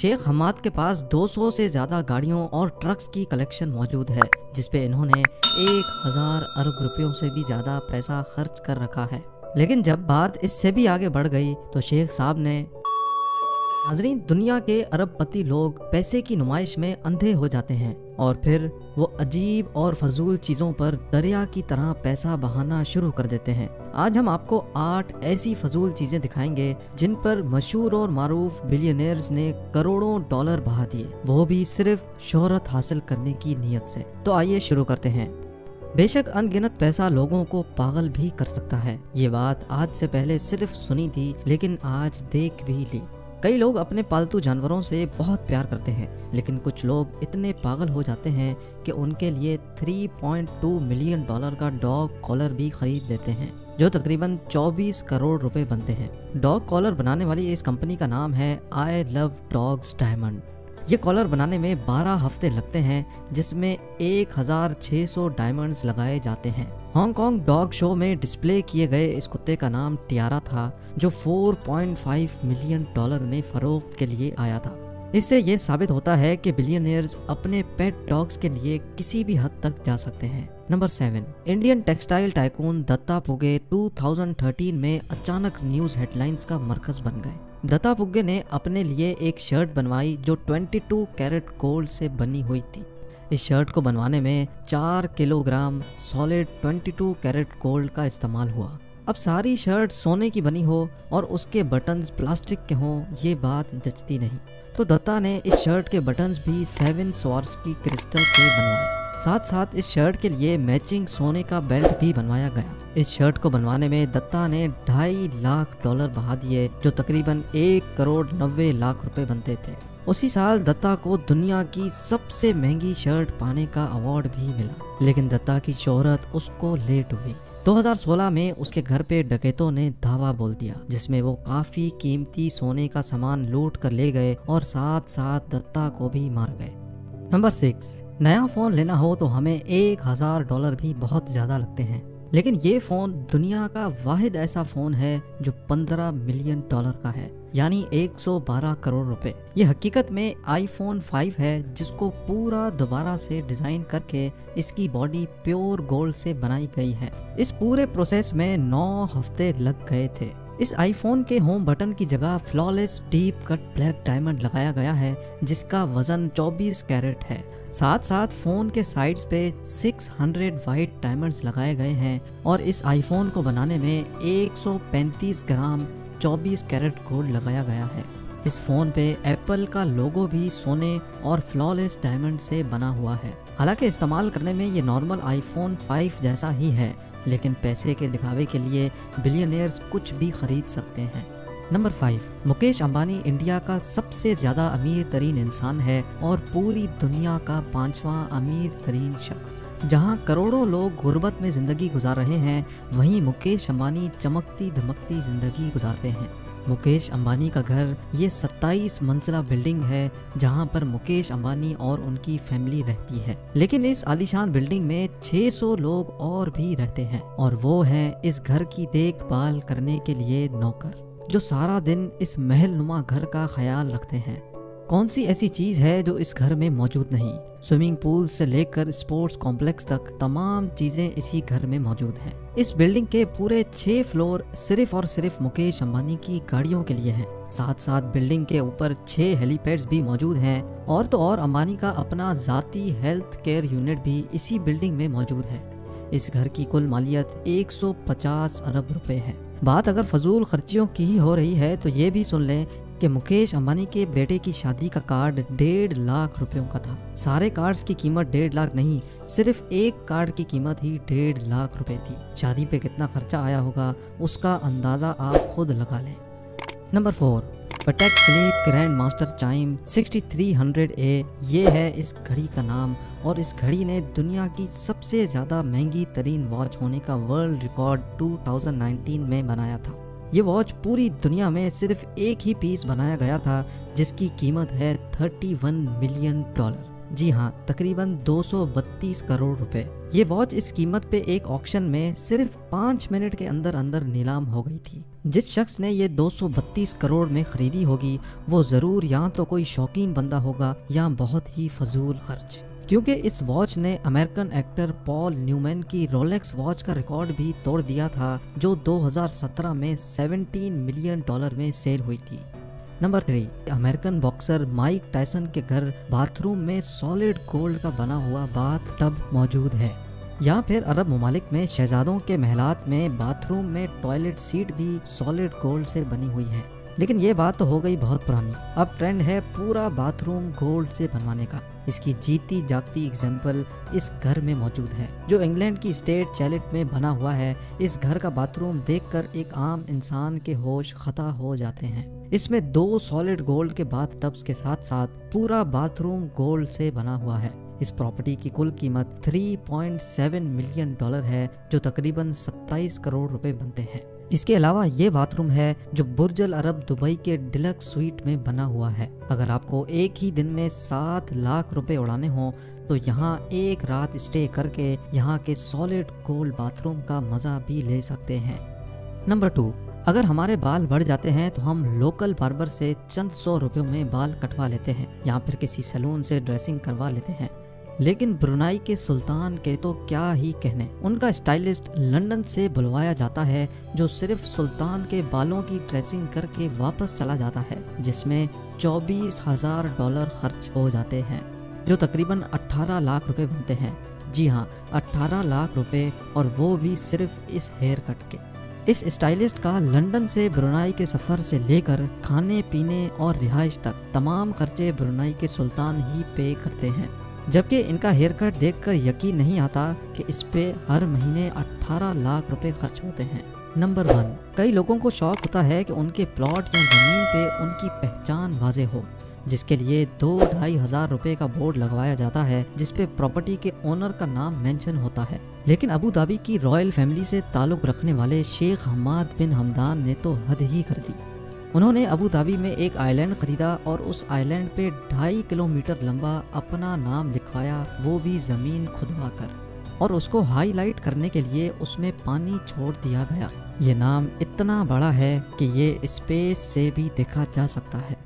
शेख हमाद के पास 200 से ज़्यादा गाड़ियों और ट्रक्स की कलेक्शन मौजूद है, जिसपे इन्होंने 1000 अरब रुपयों से भी ज़्यादा पैसा खर्च कर रखा है। लेकिन जब बात इससे भी आगे बढ़ गई तो शेख साहब ने नाजरीन, दुनिया के अरबपति लोग पैसे की नुमाइश में अंधे हो जाते हैं और फिर वो अजीब और फजूल चीज़ों पर दरिया की तरह पैसा बहाना शुरू कर देते हैं। आज हम आपको 8 ऐसी फजूल चीज़ें दिखाएंगे जिन पर मशहूर और मारूफ बिलियनियर्स ने करोड़ों डॉलर बहा दिए, वो भी सिर्फ शोहरत हासिल करने की नीयत से। तो आइए शुरू करते हैं। बेशक अनगिनत पैसा लोगों को पागल भी कर सकता है। ये बात आज से पहले सिर्फ सुनी थी, लेकिन आज देख भी ली। कई लोग अपने पालतू जानवरों से बहुत प्यार करते हैं, लेकिन कुछ लोग इतने पागल हो जाते हैं कि उनके लिए 3.2 मिलियन डॉलर का डॉग कॉलर भी खरीद लेते हैं, जो तकरीबन 24 करोड़ रुपए बनते हैं। डॉग कॉलर बनाने वाली इस कंपनी का नाम है आई लव डॉग्स डायमंड। ये कॉलर बनाने में 12 हफ्ते लगते हैं, जिसमें 1600 डायमंड्स लगाए जाते हैं। हांगकांग डॉग शो में डिस्प्ले किए गए इस कुत्ते का नाम टियारा था, जो 4.5 मिलियन डॉलर में फरोख्त के लिए आया था। इससे ये साबित होता है कि बिलियनियर्स अपने पेट डॉग्स के लिए किसी भी हद तक जा सकते हैं। Number 7, Indian textile tycoon Datta Phuge 2013 में अचानक न्यूज़ हेडलाइंस का मरकज बन गए। दत्ता पुगे ने अपने लिए एक शर्ट बनवाई जो 22 कैरेट गोल्ड से बनी हुई थी। इस शर्ट को बनवाने में 4 किलोग्राम सॉलिड 22 कैरेट गोल्ड का इस्तेमाल हुआ। अब सारी शर्ट सोने की बनी हो और उसके बटन्स प्लास्टिक के हों, ये बात जचती नहीं। तो दत्ता ने इस शर्ट के बटन्स भी 7 स्वार्सकी क्रिस्टल के बनवाए। साथ साथ इस शर्ट के लिए मैचिंग सोने का बेल्ट भी बनवाया गया। इस शर्ट को बनवाने में दत्ता ने 2.5 लाख डॉलर बहा दिए, जो तकरीबन 1 करोड़ 90 लाख रुपए बनते थे। उसी साल दत्ता को दुनिया की सबसे महंगी शर्ट पाने का अवार्ड भी मिला, लेकिन दत्ता की शोहरत उसको लेट हुई। 2016 में उसके घर पे डकैतों ने धावा बोल दिया, जिसमें वो काफी कीमती सोने का सामान लूट कर ले गए और साथ साथ दत्ता को भी मार गए। नंबर 6, नया फोन लेना हो तो हमें 1000 डॉलर भी बहुत ज्यादा लगते हैं, लेकिन ये फोन दुनिया का वाहिद ऐसा फोन है जो 15 मिलियन डॉलर का है, यानी 112 करोड़ रुपए। ये हकीकत में आईफोन 5 है, जिसको पूरा दोबारा से डिजाइन करके इसकी बॉडी प्योर गोल्ड से बनाई गई है। इस पूरे प्रोसेस में 9 हफ्ते लग गए थे। इस आईफोन के होम बटन की जगह flawless deep cut black diamond लगाया गया है, जिसका वजन 24 कैरेट है। साथ साथ फोन के साइड्स पे 600 वाइट डायमंड्स लगाए गए हैं और इस आईफोन को बनाने में 135 ग्राम 24 कैरेट गोल्ड लगाया गया है। इस फोन पे एप्पल का लोगो भी सोने और फ्लॉलेस डायमंड से बना हुआ है। हालांकि इस्तेमाल करने में ये नॉर्मल आईफोन 5 जैसा ही है, लेकिन पैसे के दिखावे के लिए बिलियनियर्स कुछ भी खरीद सकते हैं। नंबर 5, मुकेश अंबानी इंडिया का सबसे ज्यादा अमीर तरीन इंसान है और पूरी दुनिया का 5वां अमीर तरीन शख्स। जहां करोड़ों लोग गुर्बत में जिंदगी गुजार रहे हैं, वहीं मुकेश अंबानी चमकती धमकती जिंदगी गुजारते हैं। मुकेश अंबानी का घर ये 27 मंजिला बिल्डिंग है, जहां पर मुकेश अंबानी और उनकी फैमिली रहती है। लेकिन इस आलीशान बिल्डिंग में 600 लोग और भी रहते हैं, और वो हैं इस घर की देखभाल करने के लिए नौकर, जो सारा दिन इस महल नुमा घर का ख्याल रखते हैं। कौन सी ऐसी चीज है जो इस घर में मौजूद नहीं? स्विमिंग पूल से लेकर स्पोर्ट्स कॉम्प्लेक्स तक तमाम चीजें इसी घर में मौजूद हैं। इस बिल्डिंग के पूरे 6 फ्लोर सिर्फ और सिर्फ मुकेश अंबानी की गाड़ियों के लिए हैं। साथ साथ बिल्डिंग के ऊपर 6 हेलीपैड्स भी मौजूद हैं, और तो और अंबानी का अपना जाती हेल्थ केयर यूनिट भी इसी बिल्डिंग में मौजूद है। इस घर की कुल मालियत 150 अरब रुपए है। बात अगर फजूल खर्चियों की ही हो रही है तो ये भी सुन लें कि मुकेश अंबानी के बेटे की शादी का कार्ड 1.5 लाख रुपयों का था। सारे कार्ड्स की कीमत 1.5 लाख नहीं, सिर्फ एक कार्ड की कीमत ही 1.5 लाख रुपए थी। शादी पे कितना खर्चा आया होगा उसका अंदाजा आप खुद लगा लें। Number 4, Patek Philippe grand master chime 6300A, ये है इस घड़ी का नाम, और इस घड़ी ने दुनिया की सबसे ज़्यादा महंगी तरीन वॉच होने का वर्ल्ड रिकॉर्ड 2019 में बनाया था। ये वॉच पूरी दुनिया में सिर्फ एक ही पीस बनाया गया था, जिसकी कीमत है 31 मिलियन डॉलर। जी हाँ, तकरीबन 232 करोड़ रुपए। ये वॉच इस कीमत पे एक ऑक्शन में सिर्फ 5 मिनट के अंदर अंदर नीलाम हो गई थी। जिस शख्स ने ये 232 करोड़ में खरीदी होगी वो जरूर या तो कोई शौकीन बंदा होगा या बहुत ही फजूल खर्च, क्योंकि इस वॉच ने अमेरिकन एक्टर पॉल न्यूमैन की रोलेक्स वॉच का रिकॉर्ड भी तोड़ दिया था, जो 2017 में $17 मिलियन में सेल हुई थी। Number 3, American boxer Mike Tyson के घर बाथरूम में सॉलिड गोल्ड का बना हुआ बाथ टब मौजूद है। या फिर अरब ममालिक में शहजादों के महलात में बाथरूम में टॉयलेट सीट भी सॉलिड गोल्ड से बनी हुई है। लेकिन ये बात तो हो गई बहुत पुरानी, अब ट्रेंड है पूरा बाथरूम गोल्ड से बनवाने का। इसकी जीती जागती एग्जाम्पल इस घर में मौजूद है, जो इंग्लैंड की स्टेट चैलेट में बना हुआ है। इस घर का बाथरूम देखकर एक आम इंसान के होश खता हो जाते हैं। इसमें 2 सॉलिड गोल्ड के बाथ टब्स के साथ साथ पूरा बाथरूम गोल्ड से बना हुआ है। इस प्रॉपर्टी की कुल कीमत $3.7 मिलियन है, जो तकरीबन 27 करोड़ रुपए बनते हैं। इसके अलावा ये बाथरूम है जो बुर्ज अल अरब दुबई के डिलक्स स्वीट में बना हुआ है। अगर आपको एक ही दिन में 7 लाख रुपए उड़ाने हो तो यहाँ एक रात स्टे करके यहाँ के सॉलिड गोल्ड बाथरूम का मजा भी ले सकते हैं। नंबर 2, अगर हमारे बाल बढ़ जाते हैं तो हम लोकल बार्बर से चंद 100 रुपयों में बाल कटवा लेते हैं या फिर किसी सैलून से ड्रेसिंग करवा लेते हैं। लेकिन ब्रुनाई के सुल्तान के तो क्या ही कहने, उनका स्टाइलिस्ट लंदन से बुलवाया जाता है जो सिर्फ सुल्तान के बालों की ड्रेसिंग करके वापस चला जाता है, जिसमें $24,000 खर्च हो जाते हैं, जो तकरीबन 18 लाख रुपए बनते हैं। जी हाँ, 18 लाख रुपए, और वो भी सिर्फ इस हेयर कट के। इस स्टाइलिस्ट का लंदन से ब्रुनाई के सफ़र से लेकर खाने पीने और रिहाइश तक तमाम खर्चे ब्रुनाई के सुल्तान ही पे करते हैं। जबकि इनका हेयर कट देखकर यकीन नहीं आता कि इस पे हर महीने 18 लाख रुपए खर्च होते हैं। नंबर 1, कई लोगों को शौक होता है कि उनके प्लॉट या ज़मीन पे उनकी पहचान वाजे हो, जिसके लिए 2-2.5 हज़ार रुपए का बोर्ड लगवाया जाता है जिसपे प्रॉपर्टी के ओनर का नाम मेंशन होता है। लेकिन अबू धाबी की रॉयल फैमिली से ताल्लुक़ रखने वाले शेख हमाद बिन हमदान ने तो हद ही कर दी। उन्होंने अबू धाबी में एक आइलैंड खरीदा और उस आइलैंड पे 2.5 किलोमीटर लंबा अपना नाम लिखवाया, वो भी ज़मीन खुदवा कर, और उसको हाईलाइट करने के लिए उसमें पानी छोड़ दिया गया। ये नाम इतना बड़ा है कि ये स्पेस से भी देखा जा सकता है।